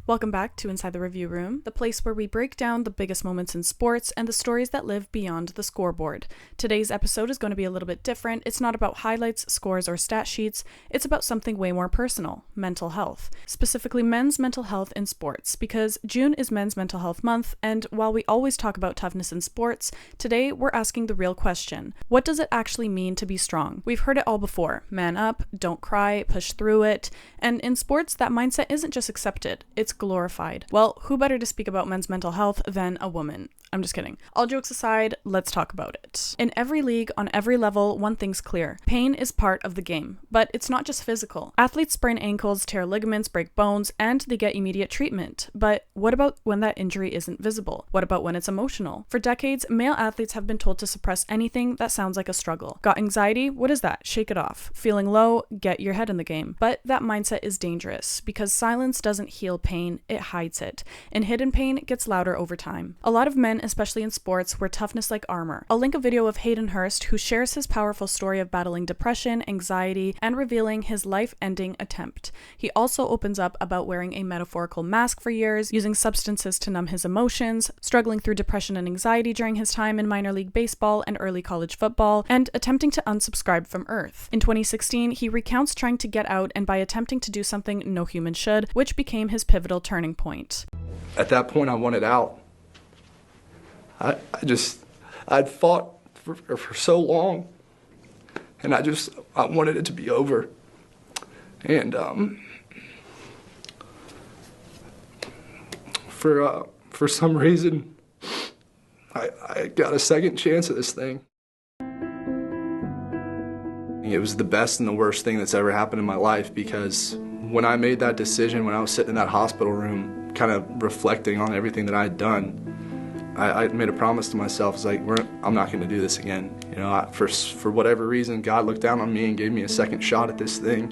Welcome back to Inside the Review Room, the place where we break down the biggest moments in sports and the stories that live beyond the scoreboard. Today's episode is going to be a little bit different. It's not about highlights, scores, or stat sheets. It's about something way more personal, mental health. Specifically men's mental health in sports, because June is Men's Mental Health Month, and while we always talk about toughness in sports, today we're asking the real question. What does it actually mean to be strong? We've heard it all before. Man up, don't cry, push through it. And in sports, that mindset isn't just accepted, it's glorified. Well, who better to speak about men's mental health than a woman? I'm just kidding. All jokes aside, let's talk about it. In every league, on every level, one thing's clear. Pain is part of the game, but it's not just physical. Athletes sprain ankles, tear ligaments, break bones, and they get immediate treatment. But what about when that injury isn't visible? What about when it's emotional? For decades, male athletes have been told to suppress anything that sounds like a struggle. Got anxiety? What is that? Shake it off. Feeling low? Get your head in the game. But that mindset is dangerous because silence doesn't heal pain, it hides it. And hidden pain gets louder over time. A lot of men, especially in sports, wear toughness like armor. I'll link a video of Hayden Hurst, who shares his powerful story of battling depression, anxiety, and revealing his life-ending attempt. He also opens up about wearing a metaphorical mask for years, using substances to numb his emotions, struggling through depression and anxiety during his time in minor league baseball and early college football, and attempting to unsubscribe from Earth. In 2016, he recounts trying to get out and by attempting to do something no human should, which became his pivotal turning point. At that point, I wanted out. I'd fought for so long, and I wanted it to be over. And for some reason, I got a second chance at this thing. It was the best and the worst thing that's ever happened in my life, because when I made that decision, when I was sitting in that hospital room, kind of reflecting on everything that I had done, I made a promise to myself. It's like, I'm not going to do this again. You know, for whatever reason, God looked down on me and gave me a second shot at this thing.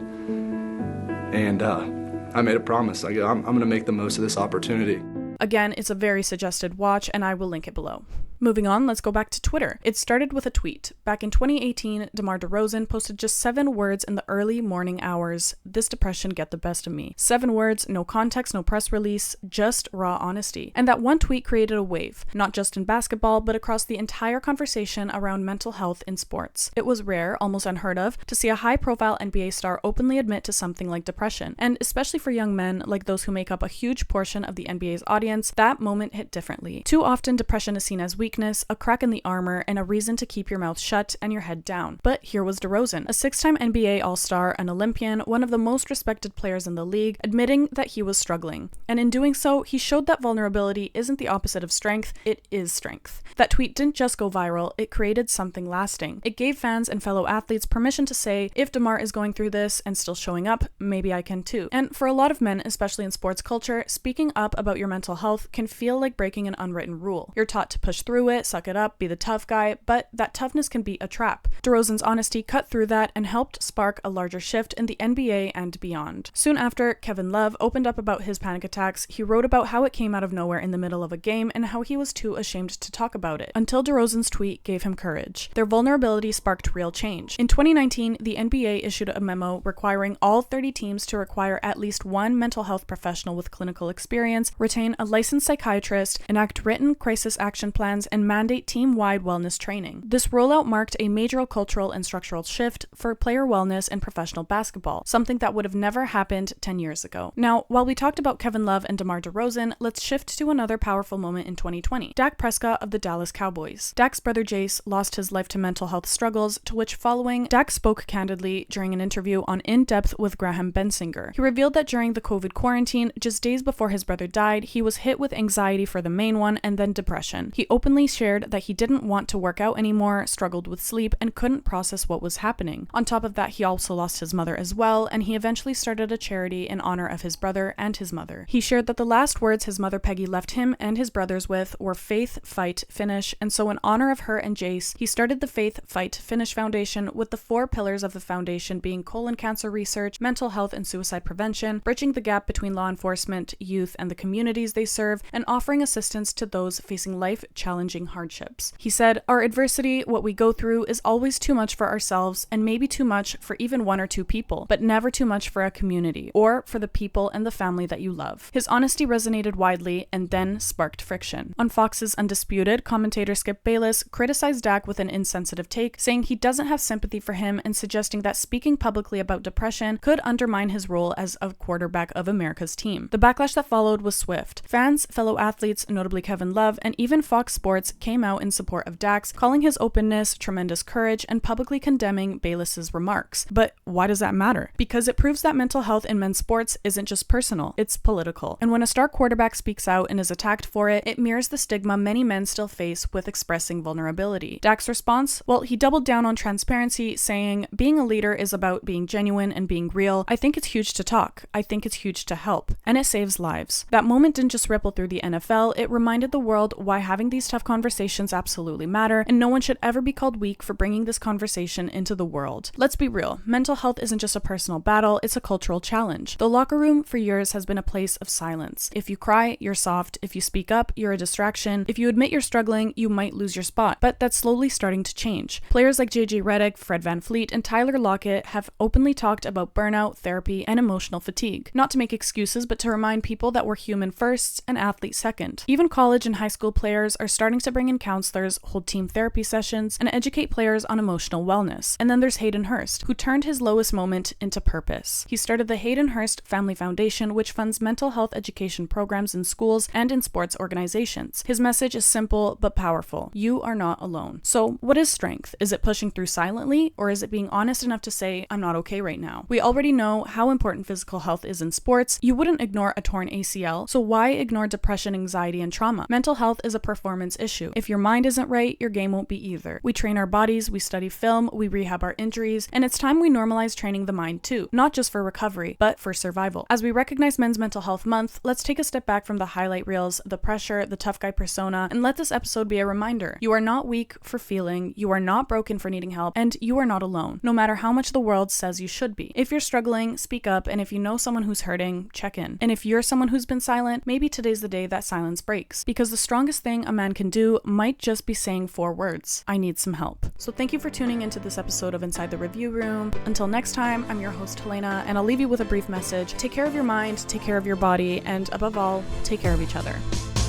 And I made a promise. I'm going to make the most of this opportunity. Again, it's a very suggested watch, and I will link it below. Moving on, let's go back to Twitter. It started with a tweet. Back in 2018, DeMar DeRozan posted just 7 words in the early morning hours. This depression get the best of me. 7 words, no context, no press release, just raw honesty. And that one tweet created a wave, not just in basketball, but across the entire conversation around mental health in sports. It was rare, almost unheard of, to see a high-profile NBA star openly admit to something like depression. And especially for young men, like those who make up a huge portion of the NBA's audience, that moment hit differently. Too often, depression is seen as weakness, a crack in the armor, and a reason to keep your mouth shut and your head down. But here was DeRozan, a 6-time NBA All-Star, an Olympian, one of the most respected players in the league, admitting that he was struggling. And in doing so, he showed that vulnerability isn't the opposite of strength, it is strength. That tweet didn't just go viral, it created something lasting. It gave fans and fellow athletes permission to say, if DeMar is going through this and still showing up, maybe I can too. And for a lot of men, especially in sports culture, speaking up about your mental health can feel like breaking an unwritten rule. You're taught to push through it, suck it up, be the tough guy, but that toughness can be a trap. DeRozan's honesty cut through that and helped spark a larger shift in the NBA and beyond. Soon after, Kevin Love opened up about his panic attacks. He wrote about how it came out of nowhere in the middle of a game and how he was too ashamed to talk about it, until DeRozan's tweet gave him courage. Their vulnerability sparked real change. In 2019, the NBA issued a memo requiring all 30 teams to require at least one mental health professional with clinical experience, retain a licensed psychiatrist, enact written crisis action plans, and mandate team-wide wellness training. This rollout marked a major cultural and structural shift for player wellness in professional basketball, something that would have never happened 10 years ago. Now, while we talked about Kevin Love and DeMar DeRozan, let's shift to another powerful moment in 2020. Dak Prescott of the Dallas Cowboys. Dak's brother Jace lost his life to mental health struggles, to which following, Dak spoke candidly during an interview on In Depth with Graham Bensinger. He revealed that during the COVID quarantine, just days before his brother died, he was hit with anxiety for the main one and then depression. He openly shared that he didn't want to work out anymore, struggled with sleep, and couldn't process what was happening. On top of that, he also lost his mother as well, and he eventually started a charity in honor of his brother and his mother. He shared that the last words his mother Peggy left him and his brothers with were faith, fight, finish, and so in honor of her and Jace, he started the Faith, Fight, Finish Foundation, with the 4 pillars of the foundation being colon cancer research, mental health and suicide prevention, bridging the gap between law enforcement, youth, and the communities they serve, and offering assistance to those facing life-challenging challenging hardships. He said, "Our adversity, what we go through, is always too much for ourselves and maybe too much for even one or two people, but never too much for a community or for the people and the family that you love." His honesty resonated widely and then sparked friction. On Fox's Undisputed, commentator Skip Bayless criticized Dak with an insensitive take, saying he doesn't have sympathy for him and suggesting that speaking publicly about depression could undermine his role as a quarterback of America's team. The backlash that followed was swift. Fans, fellow athletes, notably Kevin Love, and even Fox Sports came out in support of Dak's, calling his openness tremendous courage and publicly condemning Bayless's remarks. But why does that matter? Because it proves that mental health in men's sports isn't just personal, it's political. And when a star quarterback speaks out and is attacked for it, it mirrors the stigma many men still face with expressing vulnerability. Dak's response? Well, he doubled down on transparency, saying, "Being a leader is about being genuine and being real. I think it's huge to talk. I think it's huge to help. And it saves lives." That moment didn't just ripple through the NFL, it reminded the world why having these tough conversations absolutely matter, and no one should ever be called weak for bringing this conversation into the world. Let's be real, mental health isn't just a personal battle, it's a cultural challenge. The locker room for years has been a place of silence. If you cry, you're soft. If you speak up, you're a distraction. If you admit you're struggling, you might lose your spot. But that's slowly starting to change. Players like JJ Redick, Fred VanVleet, and Tyler Lockett have openly talked about burnout, therapy, and emotional fatigue. Not to make excuses, but to remind people that we're human first and athlete second. Even college and high school players are starting to bring in counselors, hold team therapy sessions, and educate players on emotional wellness. And then there's Hayden Hurst, who turned his lowest moment into purpose. He started the Hayden Hurst Family Foundation, which funds mental health education programs in schools and in sports organizations. His message is simple but powerful. You are not alone. So, what is strength? Is it pushing through silently, or is it being honest enough to say, "I'm not okay right now"? We already know how important physical health is in sports. You wouldn't ignore a torn ACL, so why ignore depression, anxiety, and trauma? Mental health is a performance issue. If your mind isn't right, your game won't be either. We train our bodies, we study film, we rehab our injuries, and it's time we normalize training the mind too, not just for recovery, but for survival. As we recognize Men's Mental Health Month, let's take a step back from the highlight reels, the pressure, the tough guy persona, and let this episode be a reminder. You are not weak for feeling, you are not broken for needing help, and you are not alone, no matter how much the world says you should be. If you're struggling, speak up, and if you know someone who's hurting, check in. And if you're someone who's been silent, maybe today's the day that silence breaks, because the strongest thing a man can do might just be saying 4 words: "I need some help." So thank you for tuning into this episode of Inside the Review Room. Until next time, I'm your host Helena, and I'll leave you with a brief message. Take care of your mind, take care of your body, and above all, take care of each other.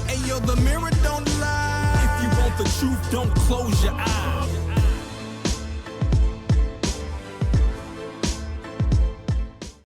Hey yo, the mirror don't lie. If you want the truth, don't close your eyes.